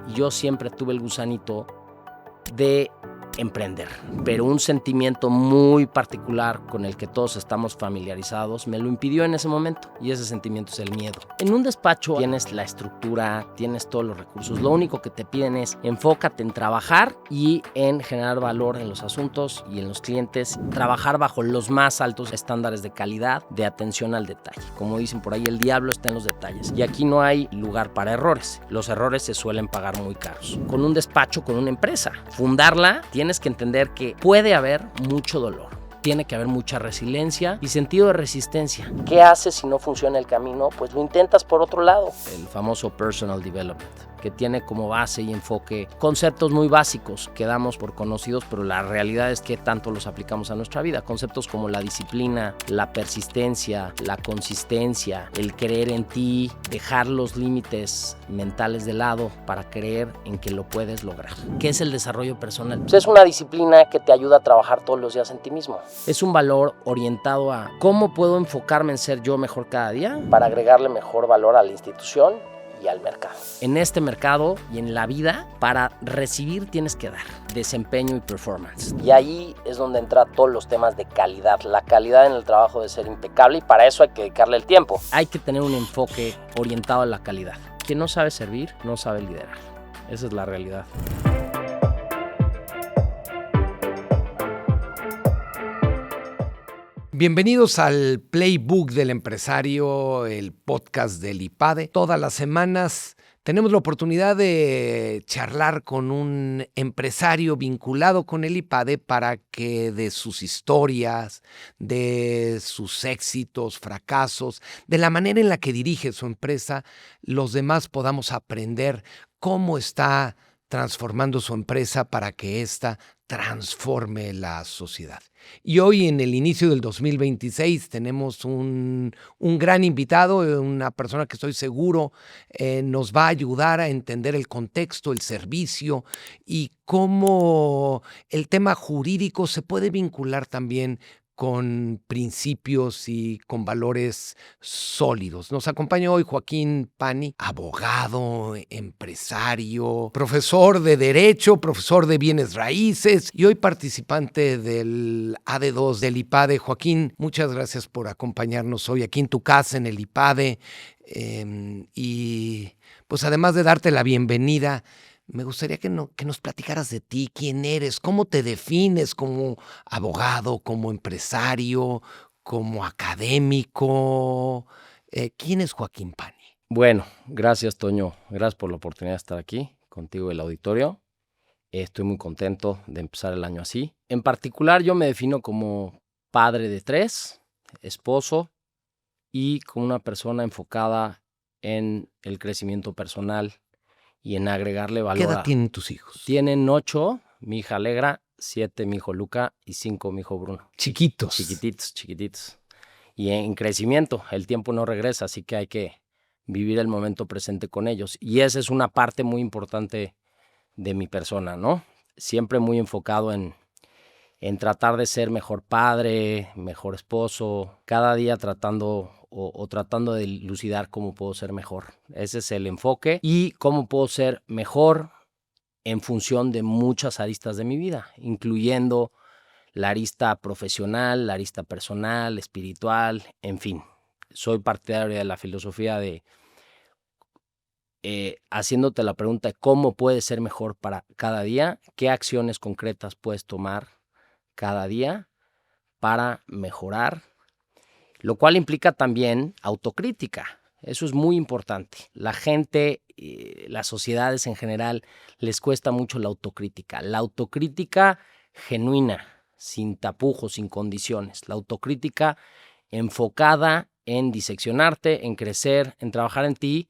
y yo siempre tuve el gusanito de emprender, pero un sentimiento muy particular con el que todos estamos familiarizados me lo impidió en ese momento, y ese sentimiento es el miedo. En un despacho tienes la estructura, tienes todos los recursos, lo único que te piden es enfócate en trabajar y en generar valor en los asuntos y en los clientes, trabajar bajo los más altos estándares de calidad, de atención al detalle. Como dicen por ahí, el diablo está en los detalles, y aquí no hay lugar para errores. Los errores se suelen pagar muy caros. Con un despacho, con una empresa, fundarla, tienes que entender que puede haber mucho dolor, tiene que haber mucha resiliencia y sentido de resistencia. ¿Qué haces si no funciona el camino? Pues lo intentas por otro lado. El famoso personal development, que tiene como base y enfoque conceptos muy básicos que damos por conocidos, pero la realidad es que tanto los aplicamos a nuestra vida. Conceptos como la disciplina, la persistencia, la consistencia, el creer en ti, dejar los límites mentales de lado para creer en que lo puedes lograr. ¿Qué es el desarrollo personal? Pues es una disciplina que te ayuda a trabajar todos los días en ti mismo. Es un valor orientado a cómo puedo enfocarme en ser yo mejor cada día para agregarle mejor valor a la institución y al mercado. En este mercado y en la vida, para recibir tienes que dar desempeño y performance. Y ahí es donde entra todos los temas de calidad. La calidad en el trabajo debe ser impecable, y para eso hay que dedicarle el tiempo. Hay que tener un enfoque orientado a la calidad. Quien no sabe servir, no sabe liderar. Esa es la realidad. Bienvenidos al Playbook del Empresario, el podcast del IPADE. Todas las semanas tenemos la oportunidad de charlar con un empresario vinculado con el IPADE para que de sus historias, de sus éxitos, fracasos, de la manera en la que dirige su empresa, los demás podamos aprender cómo está transformando su empresa para que ésta transforme la sociedad. Y hoy, en el inicio del 2026, tenemos un gran invitado, una persona que estoy seguro nos va a ayudar a entender el contexto, el servicio y cómo el tema jurídico se puede vincular también con principios y con valores sólidos. Nos acompaña hoy Joaquín Pani, abogado, empresario, profesor de Derecho, profesor de Bienes Raíces y hoy participante del AD2 del IPADE. Joaquín, muchas gracias por acompañarnos hoy aquí en tu casa, en el IPADE. Y pues además de darte la bienvenida, me gustaría que nos platicaras de ti, quién eres, cómo te defines como abogado, como empresario, como académico. ¿Quién es Joaquín Pani? Bueno, gracias, Toño. Gracias por la oportunidad de estar aquí contigo y el auditorio. Estoy muy contento de empezar el año así. En particular, yo me defino como padre de 3, esposo y como una persona enfocada en el crecimiento personal y en agregarle valor. ¿Qué edad tienen tus hijos? Tienen 8, mi hija Alegra, 7, mi hijo Luca, y 5, mi hijo Bruno. Chiquitos. Chiquititos. Y en crecimiento, el tiempo no regresa, así que hay que vivir el momento presente con ellos. Y esa es una parte muy importante de mi persona, ¿no? Siempre muy enfocado en tratar de ser mejor padre, mejor esposo, cada día tratando de dilucidar cómo puedo ser mejor. Ese es el enfoque y cómo puedo ser mejor en función de muchas aristas de mi vida, incluyendo la arista profesional, la arista personal, espiritual, en fin. Soy partidario de la filosofía de haciéndote la pregunta de cómo puedes ser mejor para cada día, qué acciones concretas puedes tomar cada día para mejorar, lo cual implica también autocrítica. Eso es muy importante. La gente, las sociedades en general, les cuesta mucho la autocrítica. La autocrítica genuina, sin tapujos, sin condiciones. La autocrítica enfocada en diseccionarte, en crecer, en trabajar en ti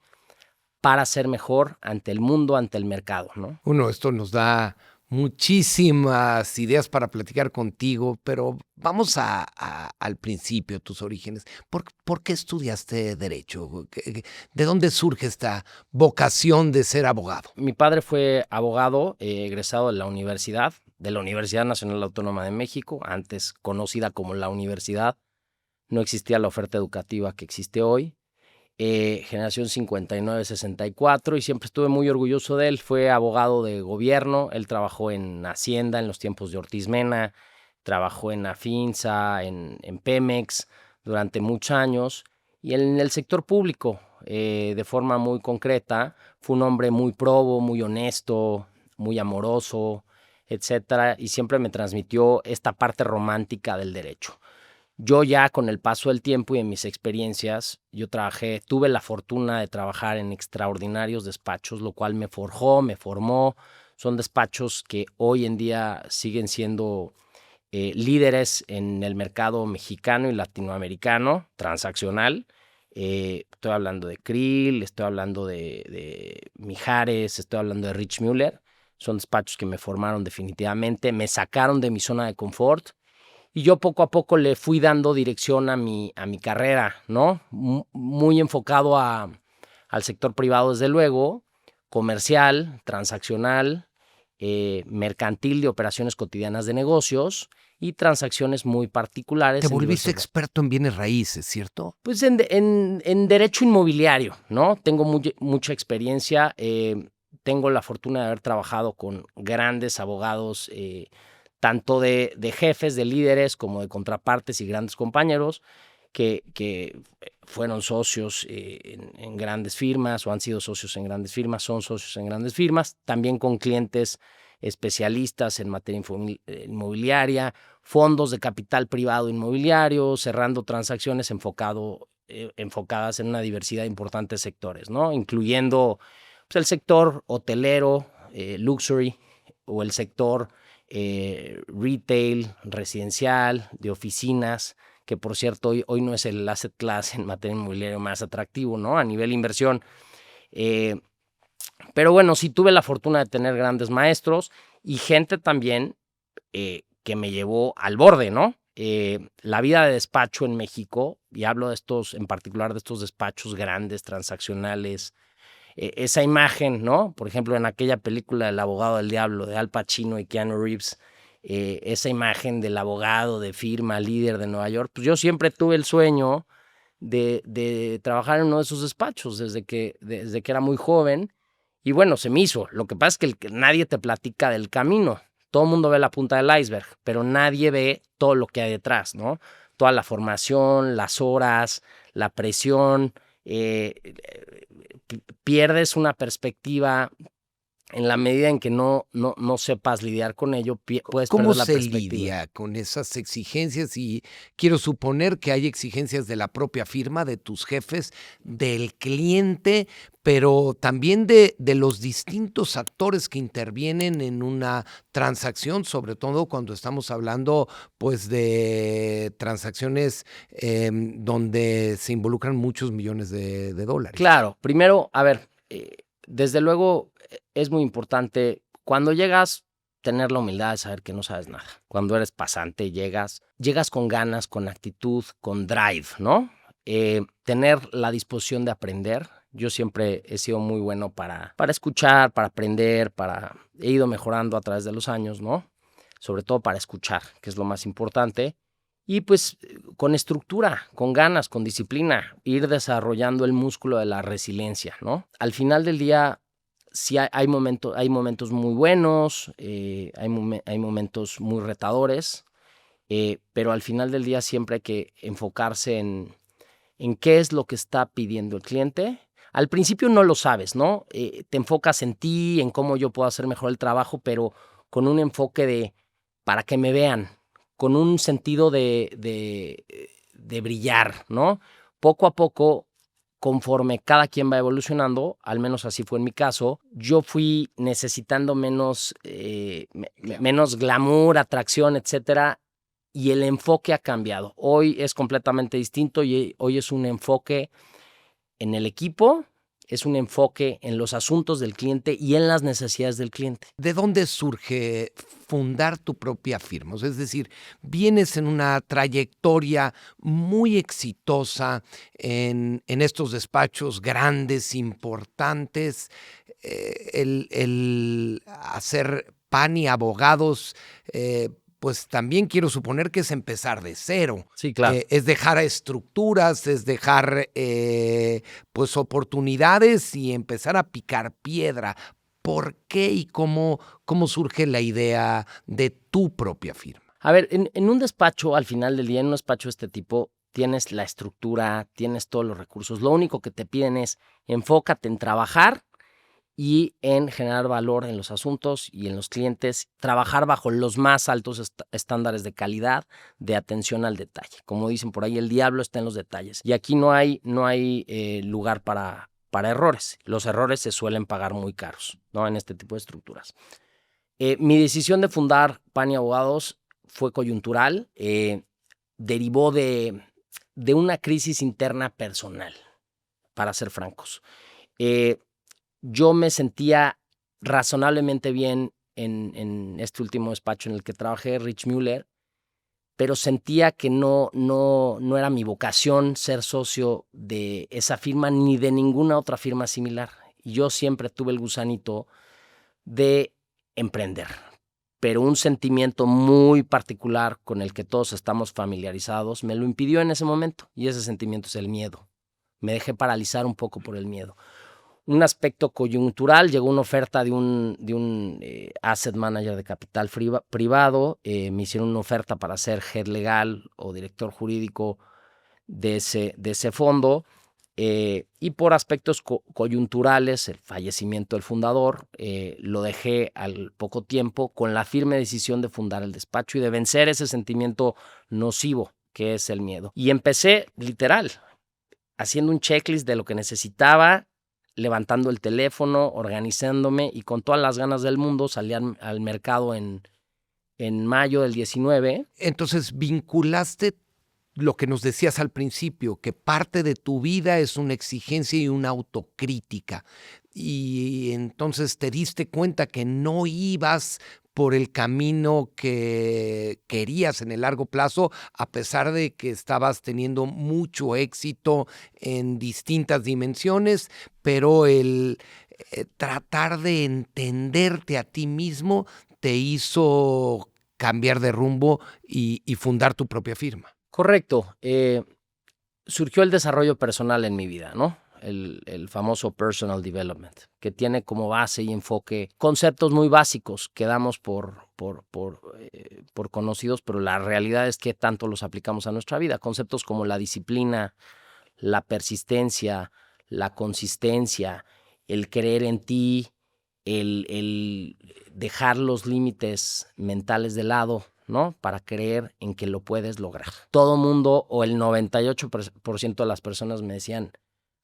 para ser mejor ante el mundo, ante el mercado, ¿no? Esto nos da muchísimas ideas para platicar contigo, pero vamos al principio, tus orígenes. ¿Por qué estudiaste Derecho? ¿De dónde surge esta vocación de ser abogado? Mi padre fue abogado, egresado de la Universidad Nacional Autónoma de México, antes conocida como la universidad. No existía la oferta educativa que existe hoy. generación 59-64, y siempre estuve muy orgulloso de él. Fue abogado de gobierno, él trabajó en Hacienda en los tiempos de Ortiz Mena, trabajó en Afinsa, en Pemex durante muchos años, y en el sector público de forma muy concreta. Fue un hombre muy probo, muy honesto, muy amoroso, etcétera, y siempre me transmitió esta parte romántica del derecho. Yo ya con el paso del tiempo y en mis experiencias, tuve la fortuna de trabajar en extraordinarios despachos, lo cual me forjó, me formó. Son despachos que hoy en día siguen siendo líderes en el mercado mexicano y latinoamericano transaccional. Estoy hablando de Krill, estoy hablando de Mijares, estoy hablando de Rich Müller. Son despachos que me formaron definitivamente, me sacaron de mi zona de confort, y yo poco a poco le fui dando dirección a mi carrera, ¿no? Muy enfocado al sector privado, desde luego, comercial, transaccional, mercantil, de operaciones cotidianas de negocios y transacciones muy particulares. Te volviste experto en bienes raíces, ¿cierto? Pues en derecho inmobiliario, ¿no? Tengo mucha experiencia. Tengo la fortuna de haber trabajado con grandes abogados, tanto de jefes, de líderes, como de contrapartes y grandes compañeros que fueron socios en grandes firmas, o han sido socios en grandes firmas, son socios en grandes firmas, también con clientes especialistas en materia inmobiliaria, fondos de capital privado inmobiliario, cerrando transacciones enfocadas en una diversidad de importantes sectores, ¿no? Incluyendo pues, el sector hotelero, luxury, o el sector retail, residencial, de oficinas, que por cierto hoy no es el asset class en materia inmobiliaria más atractivo, ¿no? A nivel inversión. Pero bueno, sí tuve la fortuna de tener grandes maestros y gente también que me llevó al borde, ¿no? La vida de despacho en México, y hablo de estos, en particular de estos despachos grandes, transaccionales, esa imagen, ¿no? Por ejemplo, en aquella película El abogado del diablo de Al Pacino y Keanu Reeves, esa imagen del abogado de firma, líder de Nueva York, pues yo siempre tuve el sueño de trabajar en uno de esos despachos desde que era muy joven, y bueno, se me hizo. Lo que pasa es que nadie te platica del camino. Todo el mundo ve la punta del iceberg, pero nadie ve todo lo que hay detrás, ¿no? Toda la formación, las horas, la presión. Pierdes una perspectiva en la medida en que no sepas lidiar con ello, puedes perder la perspectiva. ¿Cómo se lidia con esas exigencias? Y quiero suponer que hay exigencias de la propia firma, de tus jefes, del cliente, pero también de los distintos actores que intervienen en una transacción, sobre todo cuando estamos hablando pues de transacciones donde se involucran muchos millones de dólares. Claro, primero, a ver, desde luego es muy importante cuando llegas tener la humildad de saber que no sabes nada. Cuando eres pasante llegas con ganas, con actitud, con drive, ¿no? Tener la disposición de aprender. Yo siempre he sido muy bueno para escuchar, para aprender, he ido mejorando a través de los años, ¿no? Sobre todo para escuchar, que es lo más importante. Y pues con estructura, con ganas, con disciplina, ir desarrollando el músculo de la resiliencia, ¿no? Al final del día, sí hay momentos muy buenos, hay momentos muy retadores, pero al final del día siempre hay que enfocarse en qué es lo que está pidiendo el cliente. Al principio no lo sabes, ¿no? Te enfocas en ti, en cómo yo puedo hacer mejor el trabajo, pero con un enfoque para que me vean, con un sentido de brillar, ¿no? Poco a poco, conforme cada quien va evolucionando, al menos así fue en mi caso, yo fui necesitando menos glamour, atracción, etcétera, y el enfoque ha cambiado. Hoy es completamente distinto y hoy es un enfoque en el equipo, es un enfoque en los asuntos del cliente y en las necesidades del cliente. ¿De dónde surge fundar tu propia firma? Es decir, vienes en una trayectoria muy exitosa en estos despachos grandes, importantes, el hacer PAN y abogados, pues también quiero suponer que es empezar de cero. Sí, claro. Es dejar estructuras, es dejar pues oportunidades y empezar a picar piedra. ¿Por qué y cómo surge la idea de tu propia firma? A ver, en un despacho, al final del día, en un despacho de este tipo, tienes la estructura, tienes todos los recursos. Lo único que te piden es enfócate en trabajar y en generar valor en los asuntos y en los clientes, trabajar bajo los más altos estándares de calidad, de atención al detalle. Como dicen por ahí, el diablo está en los detalles. Y aquí no hay lugar para errores. Los errores se suelen pagar muy caros, ¿no? En este tipo de estructuras. Mi decisión de fundar Pani Abogados fue coyuntural, derivó de una crisis interna personal, para ser francos. Yo me sentía razonablemente bien en este último despacho en el que trabajé, Rich Müller, pero sentía que no era mi vocación ser socio de esa firma ni de ninguna otra firma similar. Y yo siempre tuve el gusanito de emprender, pero un sentimiento muy particular con el que todos estamos familiarizados me lo impidió en ese momento, y ese sentimiento es el miedo. Me dejé paralizar un poco por el miedo. Un aspecto coyuntural, llegó una oferta de un asset manager de capital privado, me hicieron una oferta para ser head legal o director jurídico de ese fondo, y por aspectos coyunturales, el fallecimiento del fundador, lo dejé al poco tiempo con la firme decisión de fundar el despacho y de vencer ese sentimiento nocivo que es el miedo. Y empecé literal, haciendo un checklist de lo que necesitaba, levantando el teléfono, organizándome, y con todas las ganas del mundo salí al mercado en mayo del 19. Entonces, vinculaste lo que nos decías al principio, que parte de tu vida es una exigencia y una autocrítica. Y entonces te diste cuenta que no ibas por el camino que querías en el largo plazo, a pesar de que estabas teniendo mucho éxito en distintas dimensiones, pero el tratar de entenderte a ti mismo te hizo cambiar de rumbo y fundar tu propia firma. Correcto. Surgió el desarrollo personal en mi vida, ¿no? El famoso personal development, que tiene como base y enfoque conceptos muy básicos que damos por conocidos, pero la realidad es que tanto los aplicamos a nuestra vida. Conceptos como la disciplina, la persistencia, la consistencia, el creer en ti, el dejar los límites mentales de lado, ¿no? Para creer en que lo puedes lograr. Todo mundo, o el 98% de las personas me decían,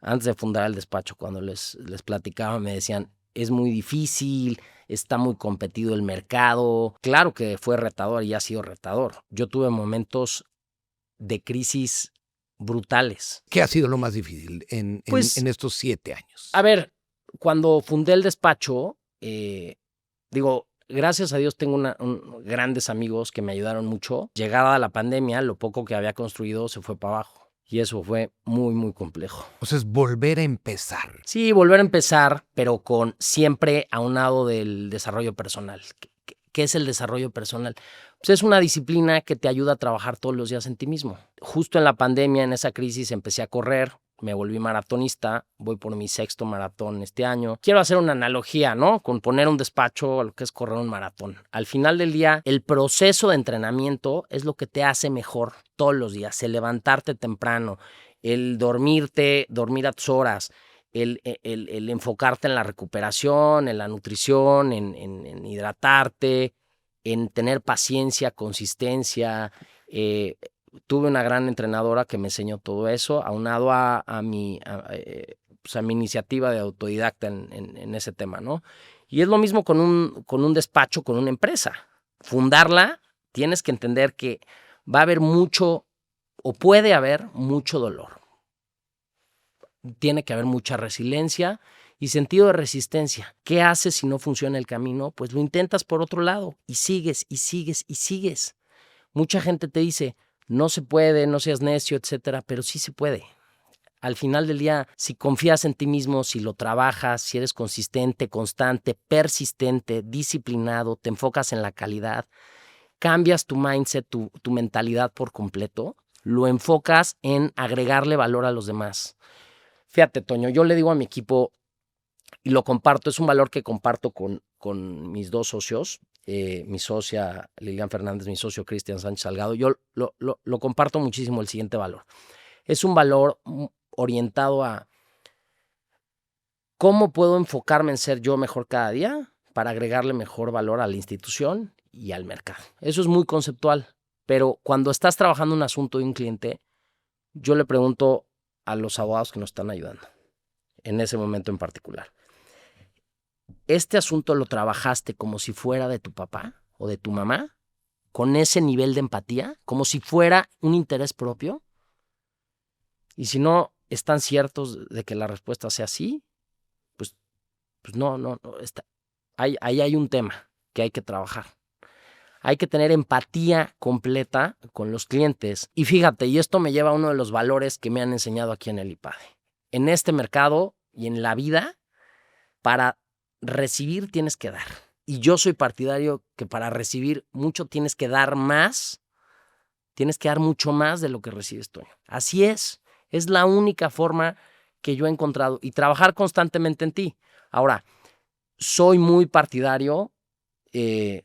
antes de fundar el despacho, cuando les platicaba, me decían, es muy difícil, está muy competido el mercado. Claro que fue retador y ha sido retador. Yo tuve momentos de crisis brutales. ¿Qué ha sido lo más difícil en estos 7 años? A ver, cuando fundé el despacho, gracias a Dios tengo grandes amigos que me ayudaron mucho. Llegada la pandemia, lo poco que había construido se fue para abajo. Y eso fue muy, muy complejo. O sea, es volver a empezar. Sí, volver a empezar, pero con siempre aunado del desarrollo personal. ¿Qué es el desarrollo personal? Pues es una disciplina que te ayuda a trabajar todos los días en ti mismo. Justo en la pandemia, en esa crisis, empecé a correr. Me volví maratonista, voy por mi 6º maratón este año. Quiero hacer una analogía, ¿no? Con poner un despacho a lo que es correr un maratón. Al final del día, el proceso de entrenamiento es lo que te hace mejor todos los días. El levantarte temprano, el dormir a tus horas, el enfocarte en la recuperación, en la nutrición, en hidratarte, en tener paciencia, consistencia. Tuve una gran entrenadora que me enseñó todo eso, aunado a mi iniciativa de autodidacta en ese tema, ¿no? Y es lo mismo con un despacho, con una empresa. Fundarla, tienes que entender que va a haber mucho, o puede haber mucho dolor. Tiene que haber mucha resiliencia y sentido de resistencia. ¿Qué haces si no funciona el camino? Pues lo intentas por otro lado y sigues y sigues y sigues. Mucha gente te dice, no se puede, no seas necio, etcétera, pero sí se puede. Al final del día, si confías en ti mismo, si lo trabajas, si eres consistente, constante, persistente, disciplinado, te enfocas en la calidad, cambias tu mindset, tu mentalidad por completo, lo enfocas en agregarle valor a los demás. Fíjate, Toño, yo le digo a mi equipo, y lo comparto, es un valor que comparto con mis dos socios, mi socia Lilian Fernández, mi socio Cristian Sánchez Salgado. Yo lo comparto muchísimo, el siguiente valor. Es un valor orientado a cómo puedo enfocarme en ser yo mejor cada día para agregarle mejor valor a la institución y al mercado. Eso es muy conceptual, pero cuando estás trabajando un asunto de un cliente, yo le pregunto a los abogados que nos están ayudando en ese momento en particular, ¿este asunto lo trabajaste como si fuera de tu papá o de tu mamá? ¿Con ese nivel de empatía? ¿Como si fuera un interés propio? Y si no están ciertos de que la respuesta sea sí, pues no está. Ahí hay un tema que hay que trabajar. Hay que tener empatía completa con los clientes. Y fíjate, y esto me lleva a uno de los valores que me han enseñado aquí en el IPADE. En este mercado y en la vida, para recibir tienes que dar. Y yo soy partidario que para recibir mucho tienes que dar más, tienes que dar mucho más de lo que recibes, Toño. Así es la única forma que yo he encontrado y trabajar constantemente en ti. Ahora, soy muy partidario del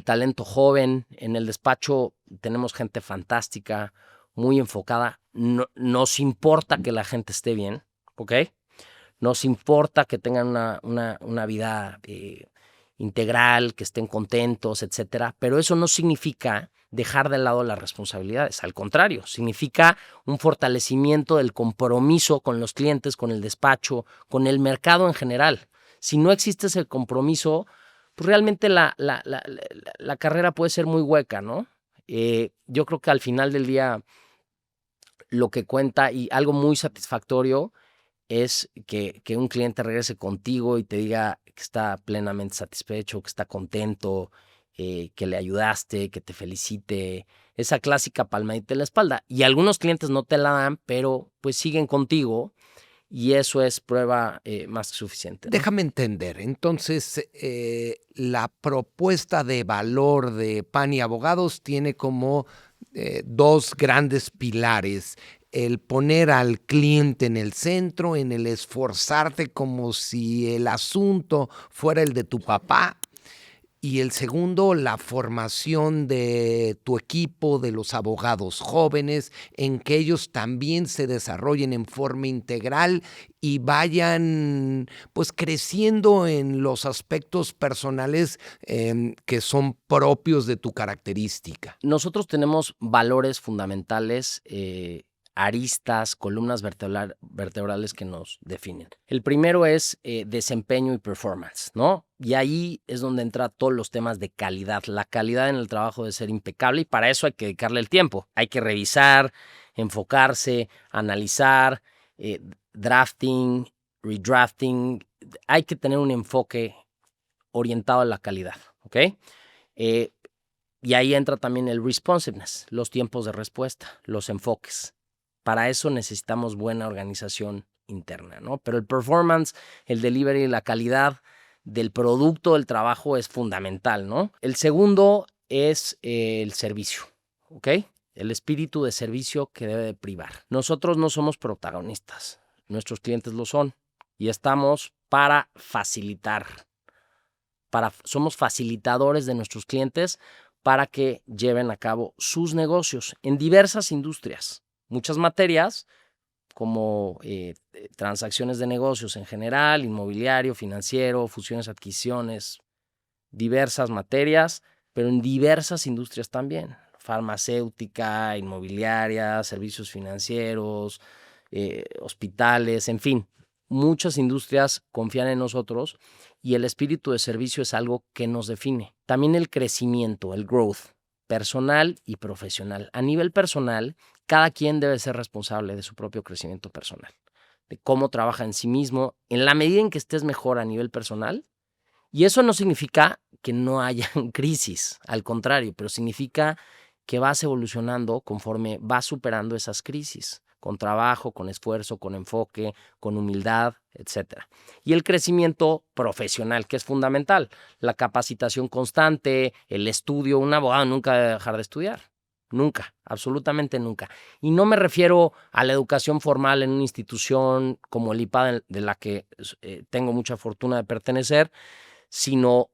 talento joven. En el despacho tenemos gente fantástica, muy enfocada. No, nos importa que la gente esté bien, ¿ok? Nos importa que tengan una vida integral, que estén contentos, etcétera. Pero eso no significa dejar de lado las responsabilidades. Al contrario, significa un fortalecimiento del compromiso con los clientes, con el despacho, con el mercado en general. Si no existe ese compromiso, pues realmente la carrera puede ser muy hueca, ¿no? Yo creo que al final del día lo que cuenta y algo muy satisfactorio es que un cliente regrese contigo y te diga que está plenamente satisfecho, que está contento, que le ayudaste, que te felicite. Esa clásica palmadita en la espalda. Y algunos clientes no te la dan, pero pues siguen contigo y eso es prueba más que suficiente, ¿no? Déjame entender. Entonces, la propuesta de valor de Pani Abogados tiene como dos grandes pilares: el poner al cliente en el centro, en el esforzarte como si el asunto fuera el de tu papá. Y el segundo, la formación de tu equipo, de los abogados jóvenes, en que ellos también se desarrollen en forma integral y vayan pues creciendo en los aspectos personales que son propios de tu característica. Nosotros tenemos valores fundamentales, aristas, columnas vertebrales que nos definen. El primero es desempeño y performance, ¿no? Y ahí es donde entra todos los temas de calidad. La calidad en el trabajo debe ser impecable y para eso hay que dedicarle el tiempo. Hay que revisar, enfocarse, analizar, drafting, redrafting. Hay que tener un enfoque orientado a la calidad, ¿ok? Y ahí entra también el responsiveness, los tiempos de respuesta, los enfoques. Para eso necesitamos buena organización interna, ¿no? Pero el performance, el delivery, la calidad del producto, del trabajo es fundamental, ¿no? El segundo es el servicio, ¿ok? El espíritu de servicio que debe de privar. Nosotros no somos protagonistas, nuestros clientes lo son y estamos para facilitar. Somos facilitadores de nuestros clientes para que lleven a cabo sus negocios en diversas industrias. Muchas materias como transacciones de negocios en general, inmobiliario, financiero, fusiones, adquisiciones, diversas materias, pero en diversas industrias también. Farmacéutica, inmobiliaria, servicios financieros, hospitales, en fin. Muchas industrias confían en nosotros y el espíritu de servicio es algo que nos define. También el crecimiento, el growth, personal y profesional. A nivel personal, cada quien debe ser responsable de su propio crecimiento personal, de cómo trabaja en sí mismo, en la medida en que estés mejor a nivel personal. Y eso no significa que no haya crisis, al contrario, pero significa que vas evolucionando conforme vas superando esas crisis, con trabajo, con esfuerzo, con enfoque, con humildad, etcétera. Y el crecimiento profesional, que es fundamental, la capacitación constante, el estudio. Un abogado nunca debe dejar de estudiar. Nunca, absolutamente nunca. Y no me refiero a la educación formal en una institución como el IPAD, de la que tengo mucha fortuna de pertenecer, sino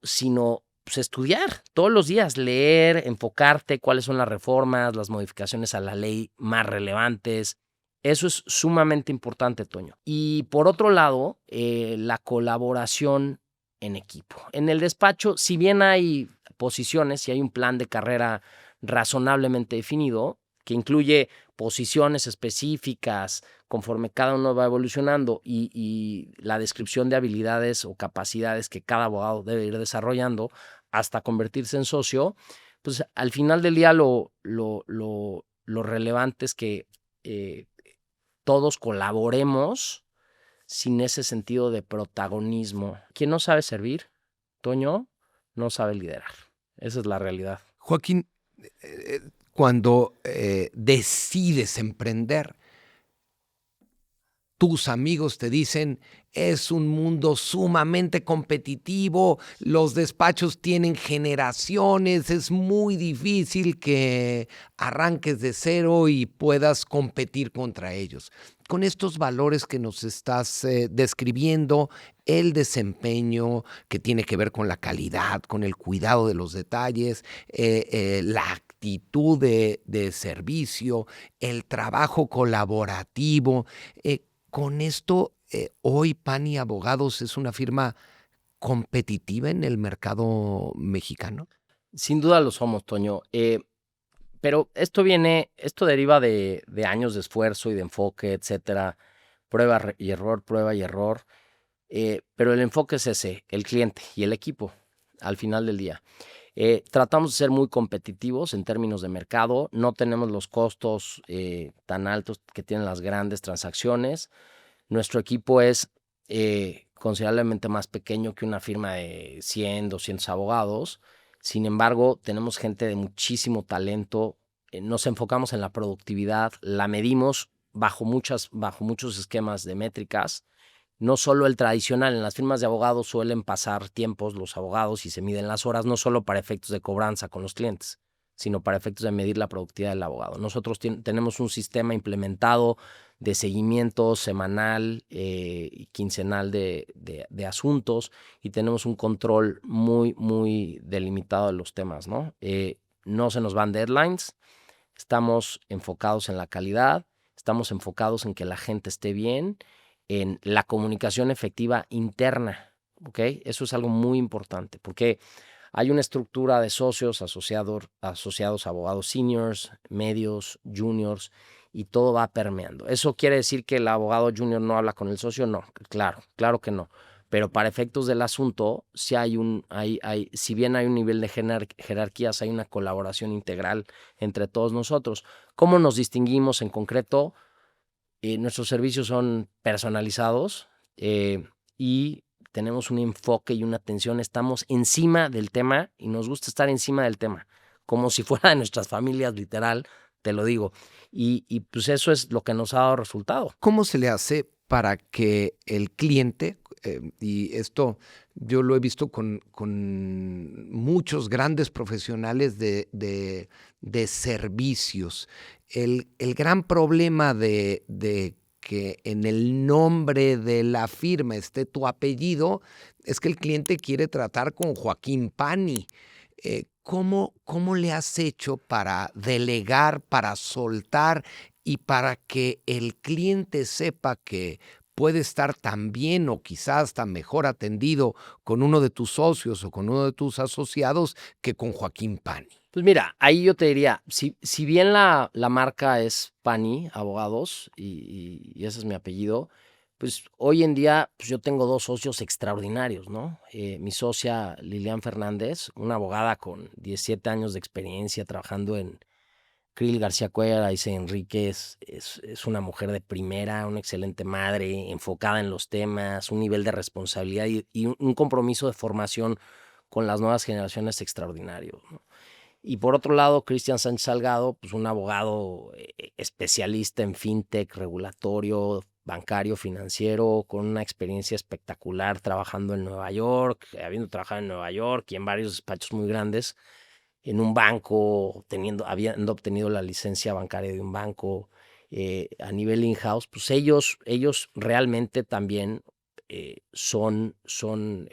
pues, estudiar todos los días, leer, enfocarte, cuáles son las reformas, las modificaciones a la ley más relevantes. Eso es sumamente importante, Toño. Y por otro lado, la colaboración en equipo. En el despacho, si bien hay posiciones y hay un plan de carrera razonablemente definido, que incluye posiciones específicas conforme cada uno va evolucionando y la descripción de habilidades o capacidades que cada abogado debe ir desarrollando hasta convertirse en socio, pues al final del día lo relevante es que todos colaboremos sin ese sentido de protagonismo. Quien no sabe servir, Toño, no sabe liderar. Esa es la realidad. Joaquín, cuando decides emprender, tus amigos te dicen, es un mundo sumamente competitivo, los despachos tienen generaciones, es muy difícil que arranques de cero y puedas competir contra ellos. Con estos valores que nos estás describiendo, el desempeño que tiene que ver con la calidad, con el cuidado de los detalles, la actitud de servicio, el trabajo colaborativo, con esto, hoy Pani Abogados es una firma competitiva en el mercado mexicano. Sin duda lo somos, Toño. Pero esto deriva de años de esfuerzo y de enfoque, etcétera. Prueba y error, prueba y error. Pero el enfoque es ese, el cliente y el equipo, al final del día. Tratamos de ser muy competitivos en términos de mercado. No tenemos los costos tan altos que tienen las grandes transacciones. Nuestro equipo es considerablemente más pequeño que una firma de 100, 200 abogados. Sin embargo, tenemos gente de muchísimo talento. Nos enfocamos en la productividad, la medimos bajo muchos esquemas de métricas. No solo el tradicional, en las firmas de abogados suelen pasar tiempos los abogados y se miden las horas, no solo para efectos de cobranza con los clientes, sino para efectos de medir la productividad del abogado. Nosotros tenemos un sistema implementado de seguimiento semanal y quincenal de asuntos, y tenemos un control muy, muy delimitado de los temas, ¿no? No se nos van deadlines, estamos enfocados en la calidad, estamos enfocados en que la gente esté bien, en la comunicación efectiva interna, ¿ok? Eso es algo muy importante, porque hay una estructura de socios, asociados, abogados seniors, medios, juniors, y todo va permeando. ¿Eso quiere decir que el abogado junior no habla con el socio? No, claro que no. Pero para efectos del asunto, si si bien hay un nivel de jerarquías, hay una colaboración integral entre todos nosotros. ¿Cómo nos distinguimos en concreto? Nuestros servicios son personalizados y tenemos un enfoque y una atención. Estamos encima del tema y nos gusta estar encima del tema, como si fuera de nuestras familias, literal, te lo digo. Y pues eso es lo que nos ha dado resultado. ¿Cómo se le hace para que el cliente, y esto yo lo he visto con muchos grandes profesionales de servicios, el gran problema de que en el nombre de la firma esté tu apellido es que el cliente quiere tratar con Joaquín Pani? ¿Cómo le has hecho para delegar, para soltar y para que el cliente sepa que puede estar tan bien o quizás tan mejor atendido con uno de tus socios o con uno de tus asociados que con Joaquín Pani? Pues mira, ahí yo te diría, si bien la marca es Pani Abogados y ese es mi apellido, pues hoy en día pues yo tengo dos socios extraordinarios, ¿no? Mi socia Lilian Fernández, una abogada con 17 años de experiencia trabajando en Krill García Cuellar, Isaac Enríquez, es una mujer de primera, una excelente madre, enfocada en los temas, un nivel de responsabilidad y un compromiso de formación con las nuevas generaciones extraordinario, ¿no? Y por otro lado, Cristian Sánchez Salgado, pues un abogado especialista en fintech, regulatorio, bancario, financiero, con una experiencia espectacular trabajando en Nueva York, habiendo trabajado en Nueva York y en varios despachos muy grandes, en un banco, habiendo obtenido la licencia bancaria de un banco a nivel in-house, pues ellos realmente también son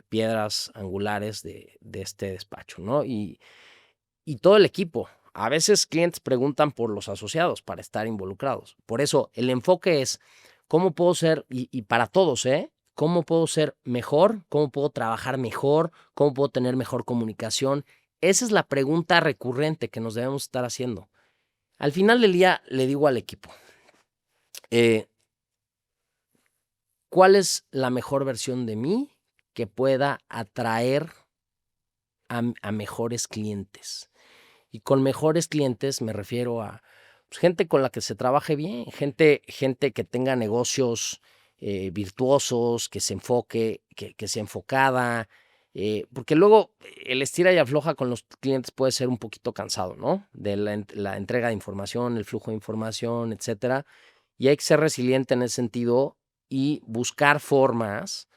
piedras angulares de este despacho, ¿no? Y todo el equipo. A veces clientes preguntan por los asociados para estar involucrados. Por eso el enfoque es cómo puedo ser, y para todos, cómo puedo ser mejor, cómo puedo trabajar mejor, cómo puedo tener mejor comunicación. Esa es la pregunta recurrente que nos debemos estar haciendo. Al final del día le digo al equipo, ¿cuál es la mejor versión de mí que pueda atraer a mejores clientes? Y con mejores clientes me refiero a pues, gente con la que se trabaje bien, gente que tenga negocios virtuosos, que se enfoque, que sea enfocada, porque luego el estira y afloja con los clientes puede ser un poquito cansado, ¿no? De la entrega de información, el flujo de información, etcétera. Y hay que ser resiliente en ese sentido y buscar formas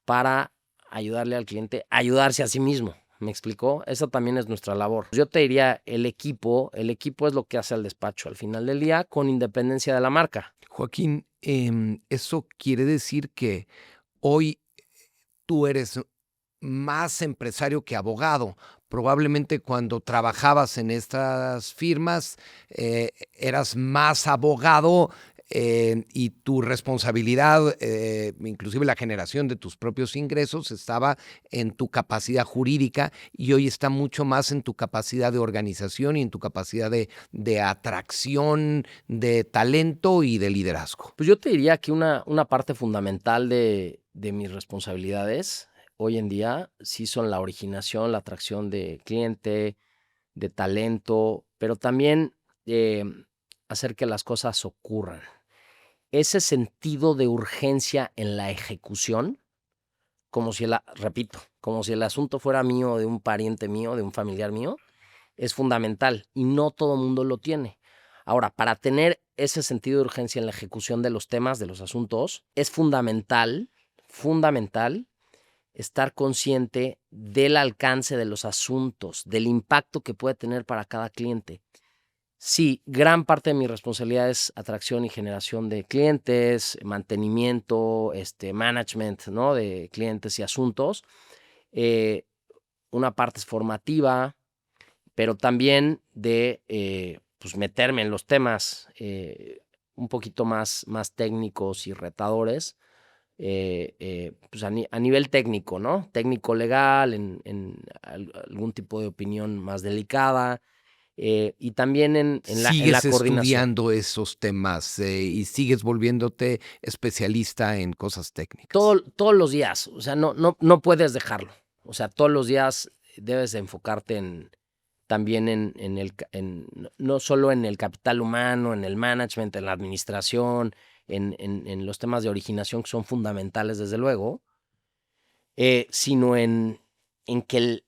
para ayudarle al cliente a ayudarse a sí mismo. ¿Me explicó? Esa también es nuestra labor. Yo te diría, el equipo es lo que hace al despacho al final del día, con independencia de la marca. Joaquín, eso quiere decir que hoy tú eres más empresario que abogado. Probablemente cuando trabajabas en estas firmas eras más abogado y tu responsabilidad, inclusive la generación de tus propios ingresos, estaba en tu capacidad jurídica y hoy está mucho más en tu capacidad de organización y en tu capacidad de atracción, de talento y de liderazgo. Pues yo te diría que una parte fundamental de mis responsabilidades hoy en día sí son la originación, la atracción de cliente, de talento, pero también hacer que las cosas ocurran. Ese sentido de urgencia en la ejecución, como si el asunto fuera mío, de un pariente mío, de un familiar mío, es fundamental y no todo el mundo lo tiene. Ahora, para tener ese sentido de urgencia en la ejecución de los temas, de los asuntos, es fundamental estar consciente del alcance de los asuntos, del impacto que puede tener para cada cliente. Sí, gran parte de mi responsabilidad es atracción y generación de clientes, mantenimiento, management, ¿no? De clientes y asuntos. Una parte es formativa, pero también de pues meterme en los temas un poquito más técnicos y retadores, pues a nivel técnico, ¿no? Técnico legal, en algún tipo de opinión más delicada. Y también en la Sigues coordinación. estudiando esos temas y sigues volviéndote especialista en cosas técnicas. Todos los días, o sea, no puedes dejarlo. O sea, todos los días debes de enfocarte también no solo en el capital humano, en el management, en la administración, en los temas de originación que son fundamentales, desde luego, sino en que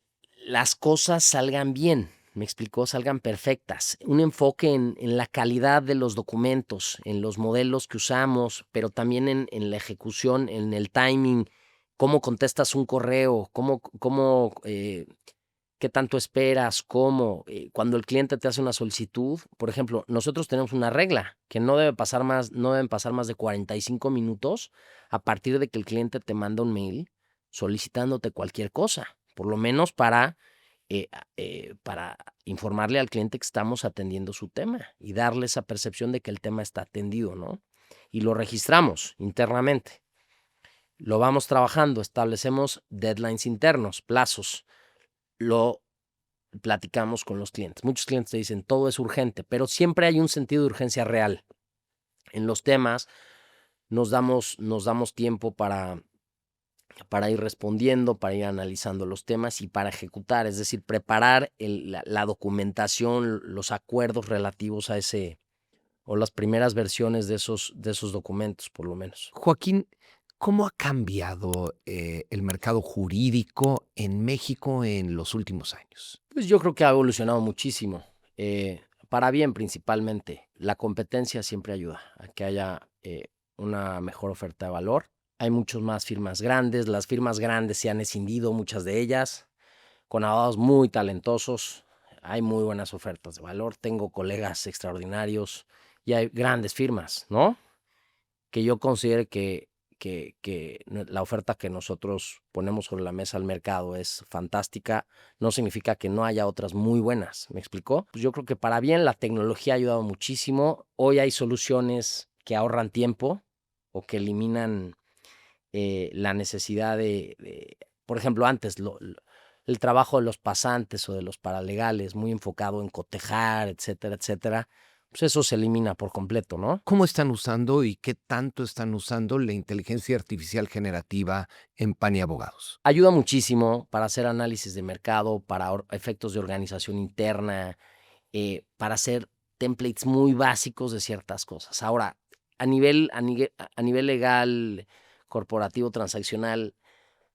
las cosas salgan bien. Me explicó, salgan perfectas. Un enfoque en la calidad de los documentos, en los modelos que usamos, pero también en la ejecución, en el timing, cómo contestas un correo, qué tanto esperas, cuando el cliente te hace una solicitud. Por ejemplo, nosotros tenemos una regla que no deben pasar más de 45 minutos a partir de que el cliente te manda un mail solicitándote cualquier cosa, por lo menos para informarle al cliente que estamos atendiendo su tema y darle esa percepción de que el tema está atendido, ¿no? Y lo registramos internamente. Lo vamos trabajando, establecemos deadlines internos, plazos. Lo platicamos con los clientes. Muchos clientes te dicen, todo es urgente, pero siempre hay un sentido de urgencia real. En los temas nos damos tiempo para ir respondiendo, para ir analizando los temas y para ejecutar, es decir, preparar la documentación, los acuerdos relativos a ese, o las primeras versiones de esos documentos, por lo menos. Joaquín, ¿Cómo ha cambiado el mercado jurídico en México en los últimos años? Pues yo creo que ha evolucionado muchísimo, para bien principalmente. La competencia siempre ayuda a que haya una mejor oferta de valor. Hay muchas más firmas grandes, las firmas grandes se han escindido, muchas de ellas, con abogados muy talentosos. Hay muy buenas ofertas de valor, tengo colegas extraordinarios y hay grandes firmas, ¿no? Que yo considere que la oferta que nosotros ponemos sobre la mesa al mercado es fantástica, no significa que no haya otras muy buenas. ¿Me explicó? Pues yo creo que para bien la tecnología ha ayudado muchísimo. Hoy hay soluciones que ahorran tiempo o que eliminan la necesidad por ejemplo, antes el trabajo de los pasantes o de los paralegales, muy enfocado en cotejar, etcétera, etcétera, pues eso se elimina por completo, ¿no? ¿Cómo están usando y qué tanto están usando la inteligencia artificial generativa en Pani Abogados? Ayuda muchísimo para hacer análisis de mercado, para efectos de organización interna, para hacer templates muy básicos de ciertas cosas. Ahora, a nivel legal, corporativo, transaccional,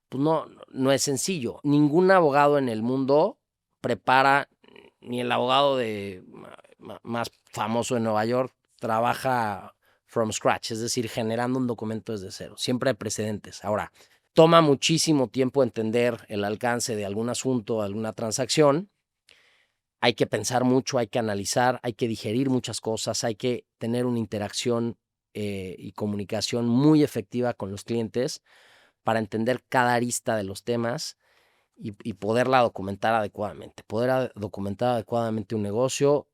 pues no es sencillo. Ningún abogado en el mundo prepara, ni el abogado más famoso de Nueva York trabaja from scratch, es decir, generando un documento desde cero. Siempre hay precedentes. Ahora, toma muchísimo tiempo entender el alcance de algún asunto, alguna transacción. Hay que pensar mucho, hay que analizar, hay que digerir muchas cosas, hay que tener una interacción y comunicación muy efectiva con los clientes para entender cada arista de los temas y poderla documentar adecuadamente. Poder documentar adecuadamente un negocio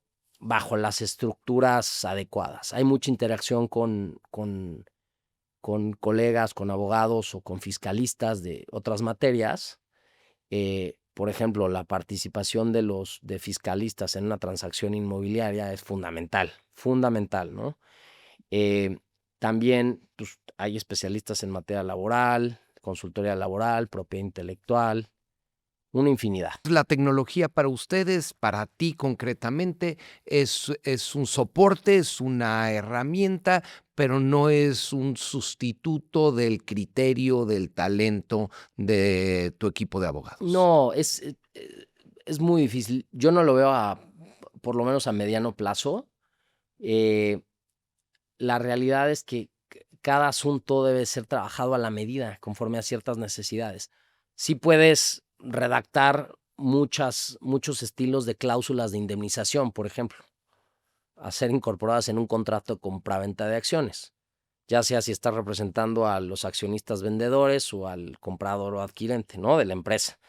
bajo las estructuras adecuadas. Hay mucha interacción con colegas, con abogados o con fiscalistas de otras materias. Por ejemplo, la participación de fiscalistas en una transacción inmobiliaria es fundamental, ¿no? Eh, También pues, hay especialistas en materia laboral, consultoría laboral, propiedad intelectual, una infinidad. La tecnología para ustedes, para ti concretamente, es un soporte, es una herramienta, pero no es un sustituto del criterio, del talento de tu equipo de abogados. No, es muy difícil. Yo no lo veo por lo menos a mediano plazo. Eh, la realidad es que cada asunto debe ser trabajado a la medida, conforme a ciertas necesidades. Sí puedes redactar muchos estilos de cláusulas de indemnización, por ejemplo, a ser incorporadas en un contrato de compraventa de acciones, ya sea si estás representando a los accionistas vendedores o al comprador o adquirente, ¿no? De la empresa.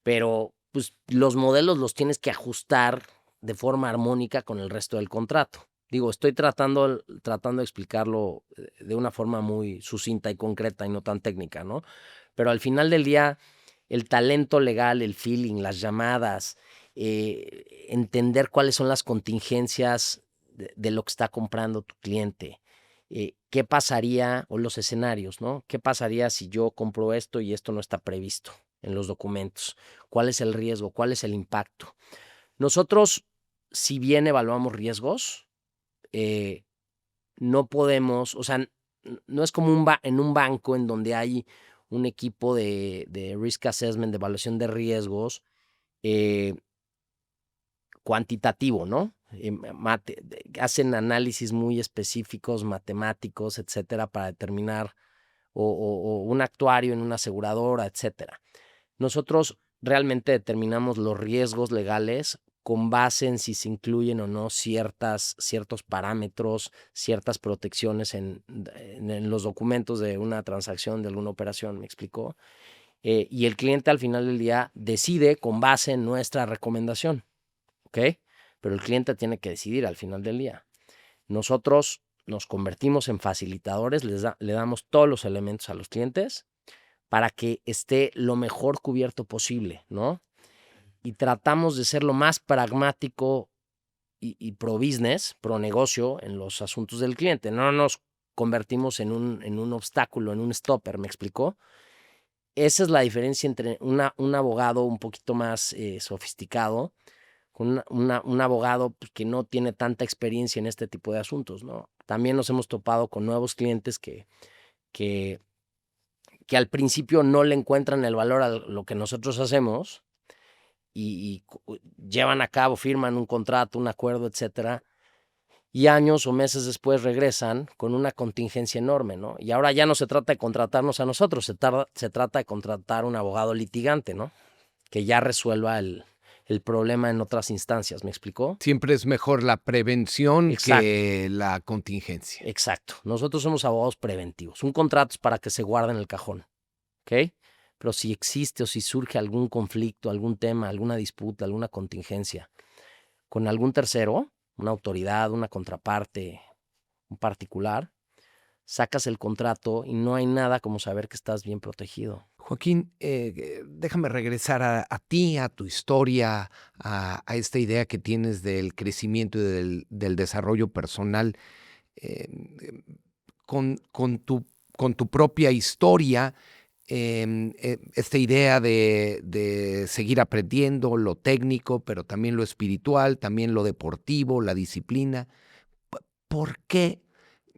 Pero pues los modelos los tienes que ajustar de forma armónica con el resto del contrato. Digo, estoy tratando de explicarlo de una forma muy sucinta y concreta y no tan técnica, ¿no? Pero al final del día, el talento legal, el feeling, las llamadas, entender cuáles son las contingencias de lo que está comprando tu cliente, qué pasaría, o los escenarios, ¿no? ¿Qué pasaría si yo compro esto y esto no está previsto en los documentos? ¿Cuál es el riesgo? ¿Cuál es el impacto? Nosotros, si bien evaluamos riesgos, no podemos, o sea, no es como en un banco en donde hay un equipo de risk assessment, de evaluación de riesgos, eh, cuantitativo, ¿no? Hacen análisis muy específicos, matemáticos, etcétera, para determinar, o un actuario en una aseguradora, etcétera. Nosotros realmente determinamos los riesgos legales con base en si se incluyen o no ciertos parámetros, ciertas protecciones en los documentos de una transacción, de alguna operación, ¿me explicó? Y el cliente al final del día decide con base en nuestra recomendación, ¿ok? Pero el cliente tiene que decidir al final del día. Nosotros nos convertimos en facilitadores, le damos todos los elementos a los clientes para que esté lo mejor cubierto posible, ¿no? Y tratamos de ser lo más pragmático y pro business, pro negocio en los asuntos del cliente. No nos convertimos en un obstáculo, en un stopper, ¿me explicó? Esa es la diferencia entre un abogado un poquito más sofisticado con un abogado pues, que no tiene tanta experiencia en este tipo de asuntos, ¿no? También nos hemos topado con nuevos clientes que que al principio no le encuentran el valor a lo que nosotros hacemos y llevan a cabo, firman un contrato, un acuerdo, etcétera, y años o meses después regresan con una contingencia enorme, ¿no? Y ahora ya no se trata de contratarnos a nosotros, se trata de contratar un abogado litigante, ¿no? Que ya resuelva el problema en otras instancias, ¿me explicó? Siempre es mejor la prevención Exacto. que la contingencia. Exacto. Nosotros somos abogados preventivos. Un contrato es para que se guarde en el cajón, ¿ok? Pero si existe o si surge algún conflicto, algún tema, alguna disputa, alguna contingencia con algún tercero, una autoridad, una contraparte, un particular, sacas el contrato y no hay nada como saber que estás bien protegido. Joaquín, déjame regresar a ti, a tu historia, a esta idea que tienes del crecimiento y del desarrollo personal. eh, con tu propia historia, esta idea de seguir aprendiendo lo técnico, pero también lo espiritual, también lo deportivo, la disciplina. ¿Por qué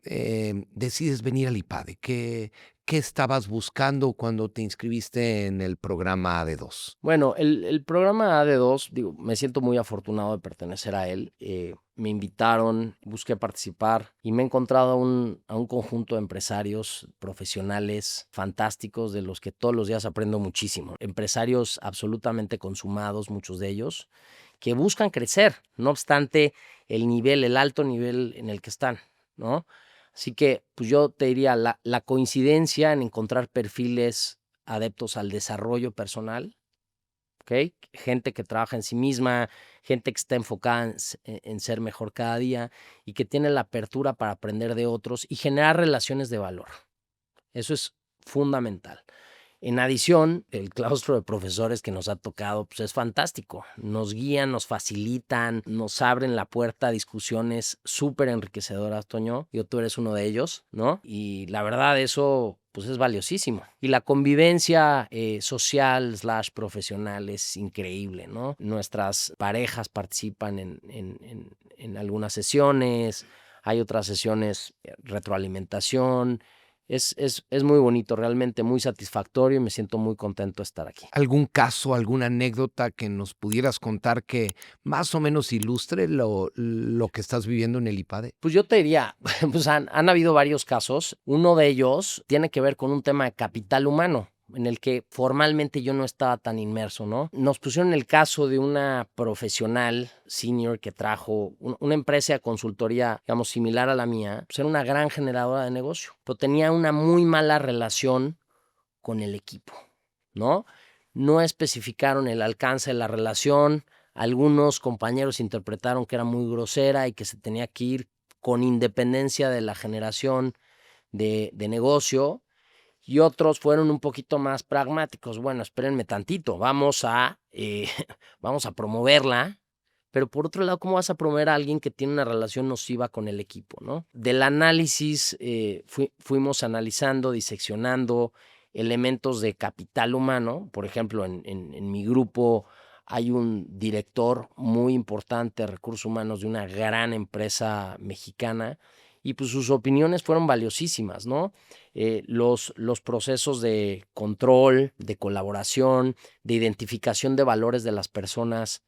decides venir al IPADE? ¿Qué estabas buscando cuando te inscribiste en el programa AD2? Bueno, el programa AD2, digo, me siento muy afortunado de pertenecer a él. Me invitaron, busqué participar y me he encontrado a un conjunto de empresarios profesionales fantásticos de los que todos los días aprendo muchísimo. Empresarios absolutamente consumados, muchos de ellos, que buscan crecer, no obstante el alto nivel en el que están, ¿no? Así que, pues yo te diría, la coincidencia en encontrar perfiles adeptos al desarrollo personal, ¿ok? Gente que trabaja en sí misma, gente que está enfocada en ser mejor cada día y que tiene la apertura para aprender de otros y generar relaciones de valor. Eso es fundamental. En adición, el claustro de profesores que nos ha tocado pues es fantástico. Nos guían, nos facilitan, nos abren la puerta a discusiones súper enriquecedoras, Toño. Tú eres uno de ellos, ¿no? Y la verdad eso pues es valiosísimo. Y la convivencia social / profesional es increíble, ¿no? Nuestras parejas participan en algunas sesiones, hay otras sesiones, retroalimentación. Es muy bonito, realmente muy satisfactorio y me siento muy contento de estar aquí. ¿Algún caso, alguna anécdota que nos pudieras contar que más o menos ilustre lo que estás viviendo en el IPADE? Pues yo te diría, pues han habido varios casos. Uno de ellos tiene que ver con un tema de capital humano, en el que formalmente yo no estaba tan inmerso, ¿no? Nos pusieron el caso de una profesional senior que trajo una empresa de consultoría, digamos, similar a la mía, pues era una gran generadora de negocio, pero tenía una muy mala relación con el equipo, ¿no? No especificaron el alcance de la relación, algunos compañeros interpretaron que era muy grosera y que se tenía que ir con independencia de la generación de negocio, y otros fueron un poquito más pragmáticos. Bueno, espérenme tantito, vamos a promoverla, pero por otro lado, ¿cómo vas a promover a alguien que tiene una relación nociva con el equipo, ¿no? Del análisis fuimos analizando, diseccionando elementos de capital humano. Por ejemplo, en mi grupo hay un director muy importante de recursos humanos de una gran empresa mexicana y pues sus opiniones fueron valiosísimas, ¿no? Los procesos de control, de colaboración, de identificación de valores de las personas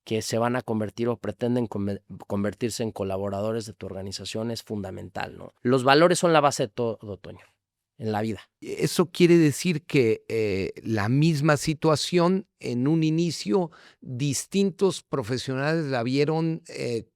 que se van a convertir o pretenden convertirse en colaboradores de tu organización es fundamental, ¿no? Los valores son la base de todo, Toño, en la vida. Eso quiere decir que la misma situación en un inicio, distintos profesionales la vieron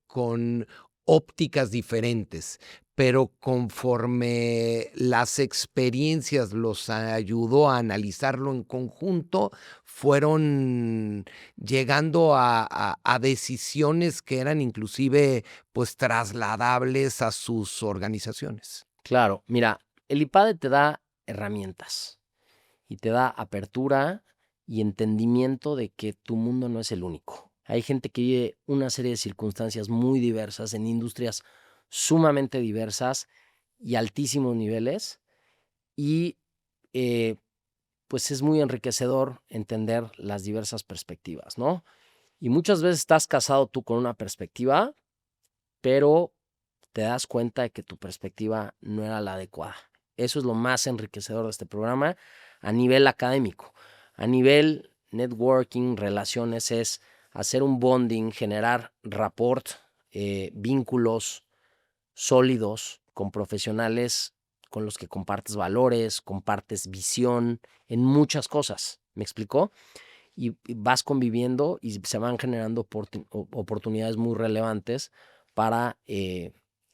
con ópticas diferentes, pero conforme las experiencias los ayudó a analizarlo en conjunto, fueron llegando a decisiones que eran inclusive pues trasladables a sus organizaciones. Claro, mira, el IPADE te da herramientas y te da apertura y entendimiento de que tu mundo no es el único. Hay gente que vive una serie de circunstancias muy diversas en industrias sumamente diversas y altísimos niveles y pues es muy enriquecedor entender las diversas perspectivas, ¿no? Y muchas veces estás casado tú con una perspectiva, pero te das cuenta de que tu perspectiva no era la adecuada. Eso es lo más enriquecedor de este programa a nivel académico. A nivel networking, relaciones, es hacer un bonding, generar rapport, vínculos sólidos con profesionales con los que compartes valores, compartes visión en muchas cosas. ¿Me explicó? Y vas conviviendo y se van generando oportunidades muy relevantes para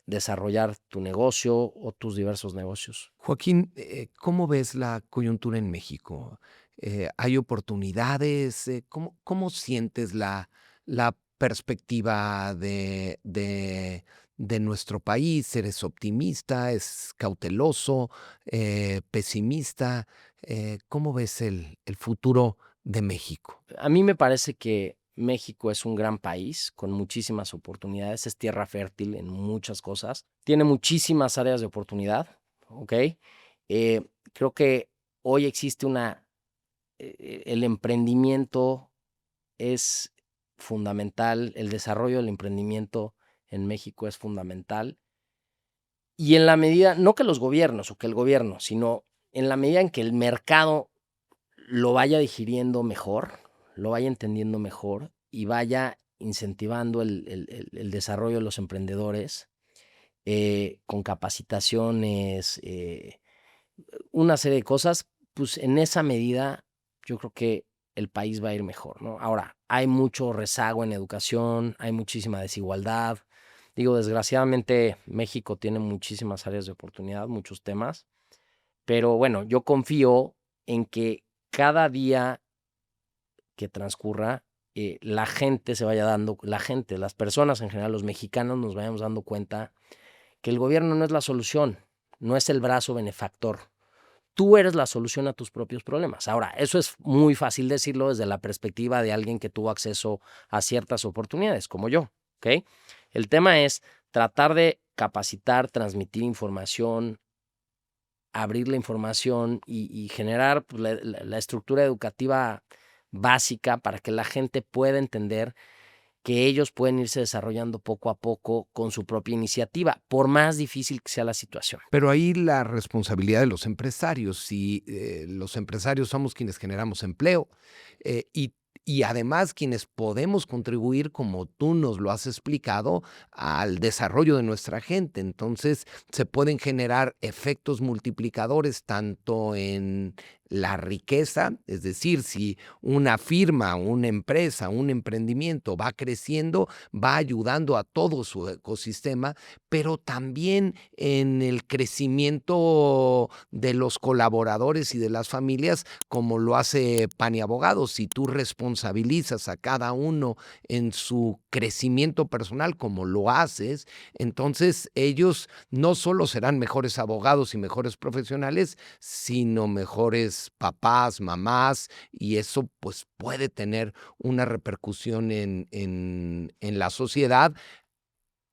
desarrollar tu negocio o tus diversos negocios. Joaquín, ¿cómo ves la coyuntura en México? ¿Hay oportunidades? ¿Cómo sientes la perspectiva de nuestro país? ¿Eres optimista? ¿Es cauteloso? ¿Pesimista? ¿Cómo ves el futuro de México? A mí me parece que México es un gran país con muchísimas oportunidades, es tierra fértil en muchas cosas, tiene muchísimas áreas de oportunidad, ¿ok? Creo que hoy existe el emprendimiento es fundamental, el desarrollo del emprendimiento en México es fundamental. Y en la medida, no que los gobiernos o que el gobierno, sino en la medida en que el mercado lo vaya digiriendo mejor, lo vaya entendiendo mejor y vaya incentivando el desarrollo de los emprendedores con capacitaciones, una serie de cosas, pues en esa medida yo creo que el país va a ir mejor, ¿no? Ahora, hay mucho rezago en educación, hay muchísima desigualdad. Digo, desgraciadamente México tiene muchísimas áreas de oportunidad, muchos temas, pero bueno, yo confío en que cada día que transcurra, la gente se vaya dando, las personas en general, los mexicanos nos vayamos dando cuenta que el gobierno no es la solución, no es el brazo benefactor. Tú eres la solución a tus propios problemas. Ahora, eso es muy fácil decirlo desde la perspectiva de alguien que tuvo acceso a ciertas oportunidades, como yo, ¿ok? El tema es tratar de capacitar, transmitir información, abrir la información y generar pues, la estructura educativa básica para que la gente pueda entender que ellos pueden irse desarrollando poco a poco con su propia iniciativa, por más difícil que sea la situación. Pero ahí la responsabilidad de los empresarios, si los empresarios somos quienes generamos empleo eh, y, y además quienes podemos contribuir, como tú nos lo has explicado, al desarrollo de nuestra gente. Entonces se pueden generar efectos multiplicadores tanto en la riqueza, es decir, si una firma, una empresa, un emprendimiento va creciendo, va ayudando a todo su ecosistema, pero también en el crecimiento de los colaboradores y de las familias, como lo hace Pani Abogados. Si tú responsabilizas a cada uno en su crecimiento personal, como lo haces, entonces ellos no solo serán mejores abogados y mejores profesionales, sino mejores papás, mamás, y eso pues puede tener una repercusión en la sociedad,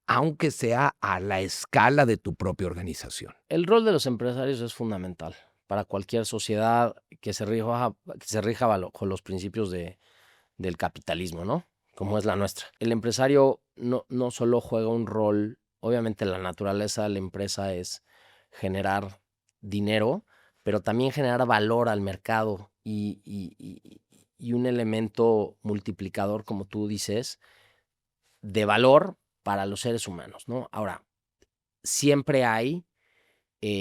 aunque sea a la escala de tu propia organización. El rol de los empresarios es fundamental para cualquier sociedad que se rija bajo los principios del capitalismo, ¿no? Como es la nuestra. El empresario no solo juega un rol, obviamente la naturaleza de la empresa es generar dinero, pero también generar valor al mercado y un elemento multiplicador, como tú dices, de valor para los seres humanos, ¿no? Ahora, siempre hay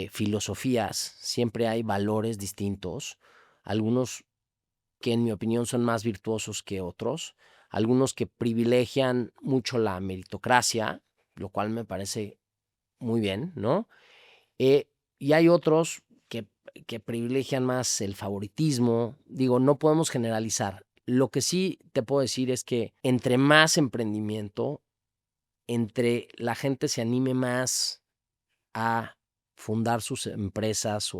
filosofías, siempre hay valores distintos, algunos que en mi opinión son más virtuosos que otros, algunos que privilegian mucho la meritocracia, lo cual me parece muy bien, ¿no? Y hay otros que privilegian más el favoritismo. Digo, no podemos generalizar. Lo que sí te puedo decir es que entre más emprendimiento, entre la gente se anime más a fundar sus empresas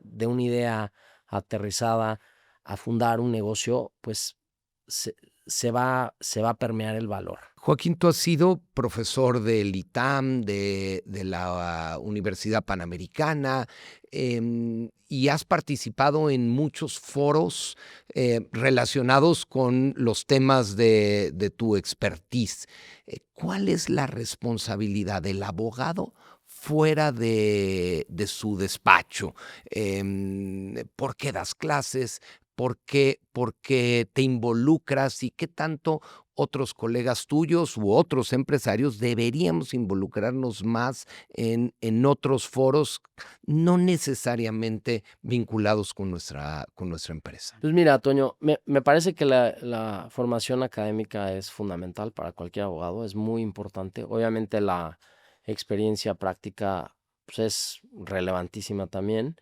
de una idea aterrizada a fundar un negocio, pues se, se va a permear el valor. Joaquín, tú has sido profesor del ITAM, de la Universidad Panamericana, y has participado en muchos foros relacionados con los temas de tu expertise. ¿Cuál es la responsabilidad del abogado fuera de su despacho? ¿Por qué das clases? ¿Por qué te involucras? ¿Y qué tanto otros colegas tuyos u otros empresarios deberíamos involucrarnos más en otros foros, no necesariamente vinculados con nuestra empresa? Pues mira, Toño, me parece que la formación académica es fundamental para cualquier abogado, es muy importante. Obviamente la experiencia práctica pues, es relevantísima también,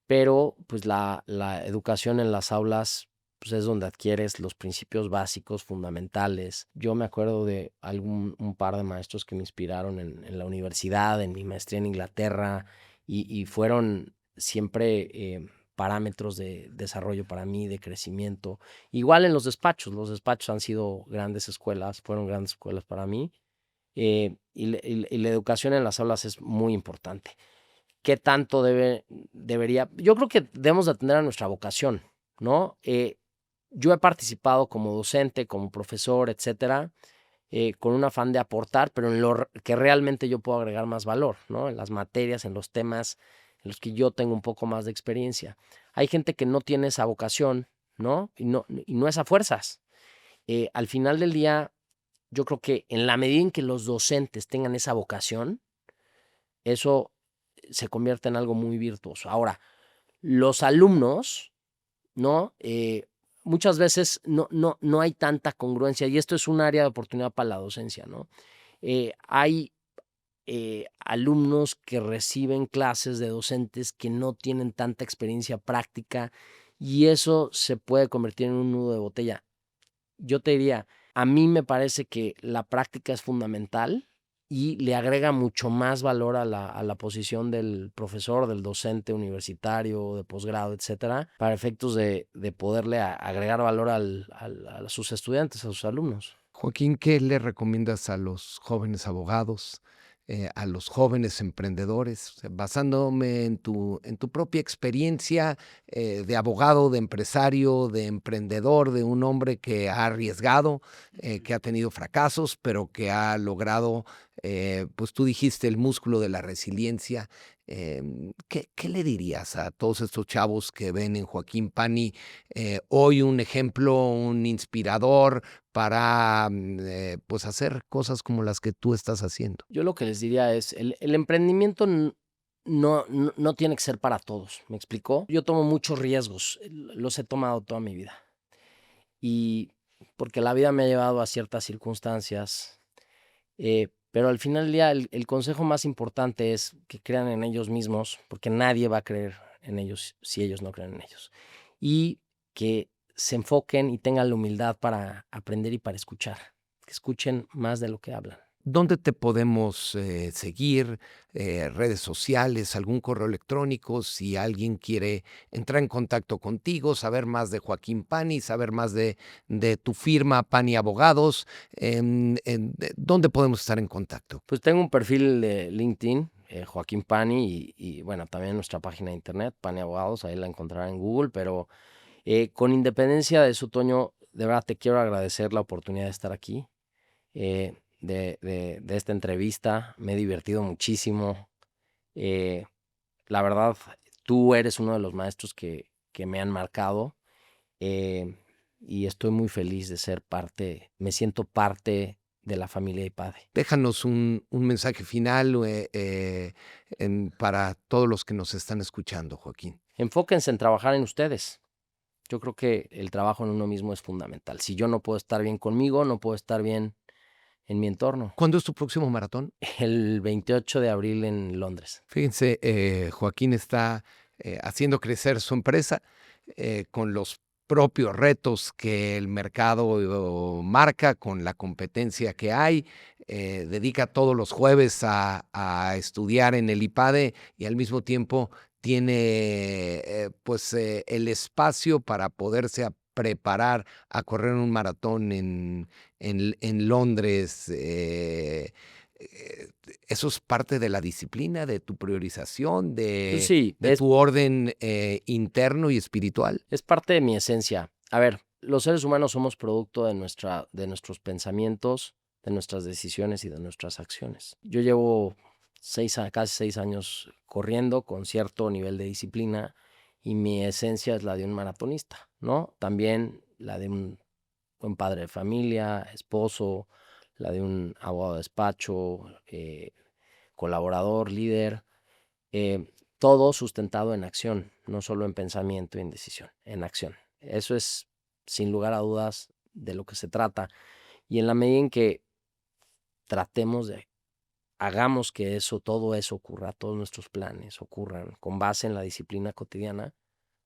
pero pues la educación en las aulas pues, es donde adquieres los principios básicos, fundamentales. Yo me acuerdo de un par de maestros que me inspiraron en la universidad, en mi maestría en Inglaterra, y fueron siempre parámetros de desarrollo para mí, de crecimiento. Igual en los despachos han sido grandes escuelas, fueron grandes escuelas para mí, y la educación en las aulas es muy importante. ¿Qué tanto debería? Yo creo que debemos de atender a nuestra vocación, ¿no? Yo he participado como docente, como profesor, etcétera, con un afán de aportar, pero en lo que realmente yo puedo agregar más valor, ¿no? En las materias, en los temas en los que yo tengo un poco más de experiencia. Hay gente que no tiene esa vocación, ¿no? Y no es a fuerzas. Al final del día, yo creo que en la medida en que los docentes tengan esa vocación, eso se convierte en algo muy virtuoso. Ahora, los alumnos, ¿no? Muchas veces no hay tanta congruencia y esto es un área de oportunidad para la docencia, ¿no? Hay alumnos que reciben clases de docentes que no tienen tanta experiencia práctica y eso se puede convertir en un nudo de botella. Yo te diría, a mí me parece que la práctica es fundamental y le agrega mucho más valor a la posición del profesor, del docente universitario, de posgrado, etcétera, para efectos de poderle agregar valor a sus estudiantes, a sus alumnos. Joaquín, ¿qué le recomiendas a los jóvenes abogados, a los jóvenes emprendedores? O sea, basándome en tu propia experiencia de abogado, de empresario, de emprendedor, de un hombre que ha arriesgado, que ha tenido fracasos, pero que ha logrado, pues tú dijiste, el músculo de la resiliencia. ¿Qué le dirías a todos estos chavos que ven en Joaquín Pani hoy un ejemplo, un inspirador para pues hacer cosas como las que tú estás haciendo? Yo lo que les diría es, el emprendimiento no tiene que ser para todos, ¿me explicó? Yo tomo muchos riesgos, los he tomado toda mi vida. Y porque la vida me ha llevado a ciertas circunstancias, pero al final del día el consejo más importante es que crean en ellos mismos, porque nadie va a creer en ellos si ellos no creen en ellos. Y que se enfoquen y tengan la humildad para aprender y para escuchar, que escuchen más de lo que hablan. ¿Dónde te podemos seguir? Redes sociales, algún correo electrónico, si alguien quiere entrar en contacto contigo, saber más de Joaquín Pani, saber más de tu firma Pani Abogados, ¿dónde podemos estar en contacto? Pues tengo un perfil de LinkedIn, Joaquín Pani, y bueno, también nuestra página de internet, Pani Abogados, ahí la encontrarán en Google, pero con independencia de eso, Toño, de verdad te quiero agradecer la oportunidad de estar aquí, de esta entrevista. Me he divertido muchísimo. Eh, la verdad, tú eres uno de los maestros que me han marcado, y estoy muy feliz de ser parte, me siento parte de la familia IPADE. Déjanos un mensaje final para todos los que nos están escuchando, Joaquín. Enfóquense en trabajar en ustedes. Yo creo que el trabajo en uno mismo es fundamental. Si yo no puedo estar bien conmigo, no puedo estar bien en mi entorno. ¿Cuándo es tu próximo maratón? El 28 de abril en Londres. Fíjense, Joaquín está haciendo crecer su empresa con los propios retos que el mercado marca, con la competencia que hay. Dedica todos los jueves a estudiar en el IPADE y al mismo tiempo tiene el espacio para poderse preparar a correr un maratón en Londres. Eso es parte de la disciplina, de tu priorización, Pues sí, de tu orden interno y espiritual. es parte de mi esencia. A ver, los seres humanos somos producto de nuestros pensamientos, de nuestras decisiones y de nuestras acciones. Yo llevo casi 6 años corriendo con cierto nivel de disciplina, y mi esencia es la de un maratonista, ¿no? También la de un buen padre de familia, esposo, la de un abogado de despacho, colaborador, líder, todo sustentado en acción, no solo en pensamiento y en decisión, en acción. Eso es, sin lugar a dudas, de lo que se trata. Y en la medida en que hagamos que todo eso ocurra, todos nuestros planes ocurran con base en la disciplina cotidiana,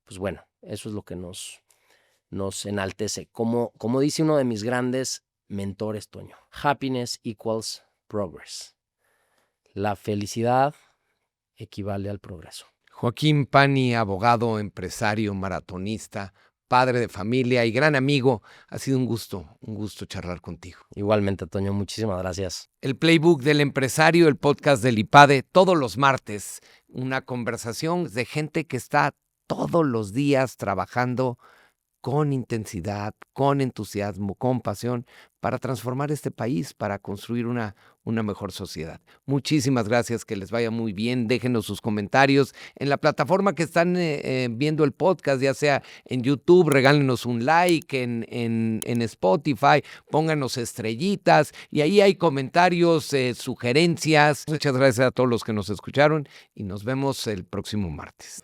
pues bueno, eso es lo que nos enaltece. Como dice uno de mis grandes mentores, Toño, happiness equals progress. La felicidad equivale al progreso. Joaquín Pani, abogado, empresario, maratonista, padre de familia y gran amigo. Ha sido un gusto charlar contigo. Igualmente, Toño, muchísimas gracias. El Playbook del Empresario, el podcast del IPADE, todos los martes. Una conversación de gente que está todos los días trabajando con intensidad, con entusiasmo, con pasión, para transformar este país, para construir una mejor sociedad. Muchísimas gracias, que les vaya muy bien. Déjenos sus comentarios en la plataforma que están viendo el podcast, ya sea en YouTube, regálenos un like, en Spotify, pónganos estrellitas, y ahí hay comentarios, sugerencias. Muchas gracias a todos los que nos escucharon y nos vemos el próximo martes.